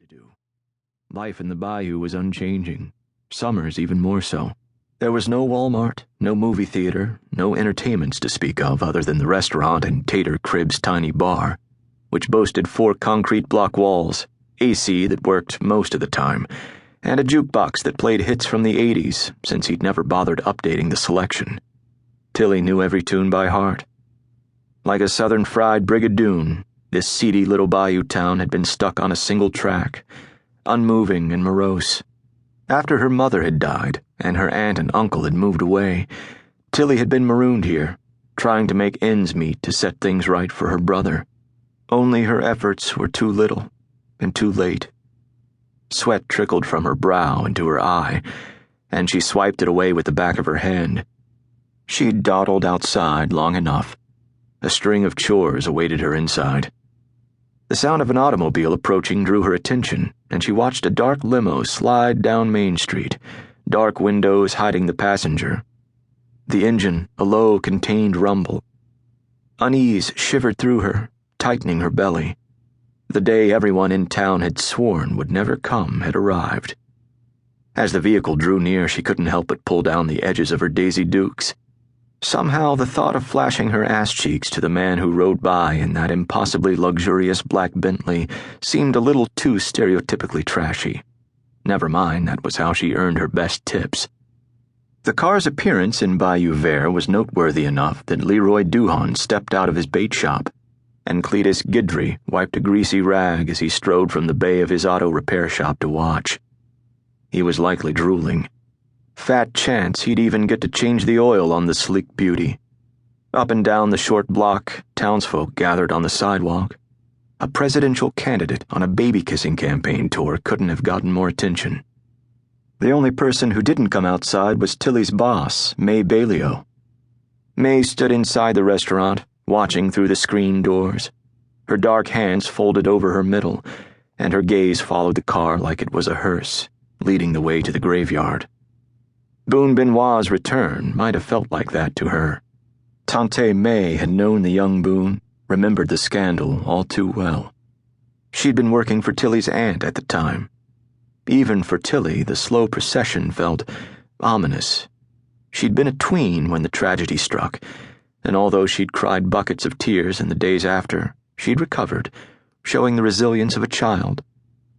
do. Life in the bayou was unchanging, summers even more so. There was no Walmart, no movie theater, no entertainments to speak of other than the restaurant and Tater Crib's tiny bar, which boasted 4 concrete block walls, AC that worked most of the time, and a jukebox that played hits from the 80s since he'd never bothered updating the selection. Tilly knew every tune by heart. Like a southern fried brigadoon, this seedy little bayou town had been stuck on a single track, unmoving and morose. After her mother had died and her aunt and uncle had moved away, Tilly had been marooned here, trying to make ends meet to set things right for her brother. Only her efforts were too little and too late. Sweat trickled from her brow into her eye, and she swiped it away with the back of her hand. She'd dawdled outside long enough. A string of chores awaited her inside. The sound of an automobile approaching drew her attention, and she watched a dark limo slide down Main Street, dark windows hiding the passenger. The engine, a low, contained rumble. Unease shivered through her, tightening her belly. The day everyone in town had sworn would never come had arrived. As the vehicle drew near, she couldn't help but pull down the edges of her Daisy Dukes. Somehow the thought of flashing her ass cheeks to the man who rode by in that impossibly luxurious black Bentley seemed a little too stereotypically trashy. Never mind, that was how she earned her best tips. The car's appearance in Bayou Vert was noteworthy enough that Leroy Duhon stepped out of his bait shop, and Cletus Guidry wiped a greasy rag as he strode from the bay of his auto repair shop to watch. He was likely drooling. Fat chance he'd even get to change the oil on the sleek beauty. Up and down the short block, townsfolk gathered on the sidewalk. A presidential candidate on a baby-kissing campaign tour couldn't have gotten more attention. The only person who didn't come outside was Tilly's boss, May Bailio. May stood inside the restaurant, watching through the screen doors. Her dark hands folded over her middle, and her gaze followed the car like it was a hearse, leading the way to the graveyard. Boone Benoit's return might have felt like that to her. Tante May had known the young Boone, remembered the scandal all too well. She'd been working for Tilly's aunt at the time. Even for Tilly, the slow procession felt ominous. She'd been a tween when the tragedy struck, and although she'd cried buckets of tears in the days after, she'd recovered, showing the resilience of a child.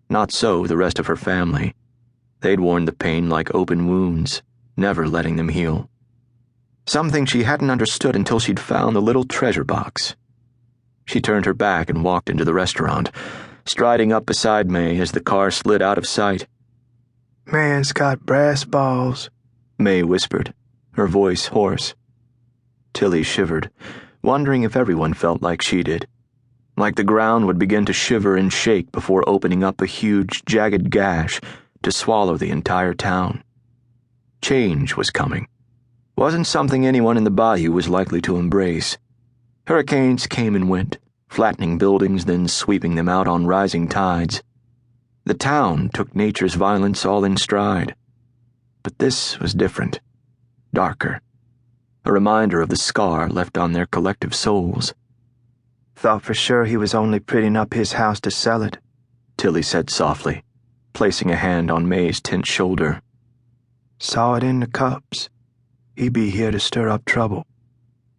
Not so the rest of her family. They'd worn the pain like open wounds, never letting them heal. Something she hadn't understood until she'd found the little treasure box. She turned her back and walked into the restaurant, striding up beside May as the car slid out of sight. "Man's got brass balls," May whispered, her voice hoarse. Tilly shivered, wondering if everyone felt like she did. Like the ground would begin to shiver and shake before opening up a huge, jagged gash to swallow the entire town. Change was coming. Wasn't something anyone in the bayou was likely to embrace. Hurricanes came and went, flattening buildings, then sweeping them out on rising tides. The town took nature's violence all in stride. But this was different, darker. A reminder of the scar left on their collective souls. "Thought for sure he was only prettying up his house to sell it," Tilly said softly, placing a hand on May's tense shoulder. "Saw it in the cups. He be here to stir up trouble."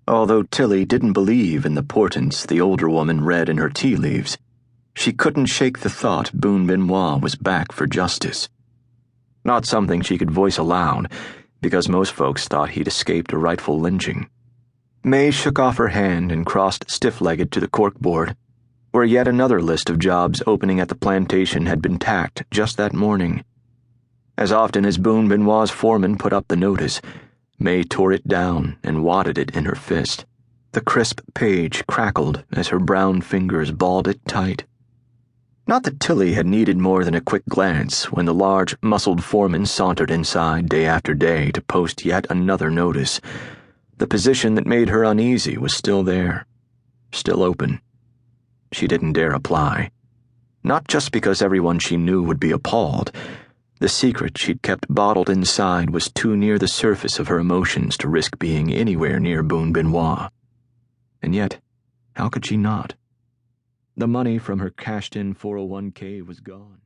Although Tilly didn't believe in the portents the older woman read in her tea leaves, she couldn't shake the thought Boone Benoit was back for justice. Not something she could voice aloud, because most folks thought he'd escaped a rightful lynching. May shook off her hand and crossed stiff-legged to the corkboard, where yet another list of jobs opening at the plantation had been tacked just that morning. As often as Boone Benoit's foreman put up the notice, May tore it down and wadded it in her fist. The crisp page crackled as her brown fingers balled it tight. Not that Tilly had needed more than a quick glance when the large, muscled foreman sauntered inside day after day to post yet another notice. The position that made her uneasy was still there, still open. She didn't dare apply. Not just because everyone she knew would be appalled. The secret she'd kept bottled inside was too near the surface of her emotions to risk being anywhere near Boone Benoit. And yet, how could she not? The money from her cashed-in 401k was gone.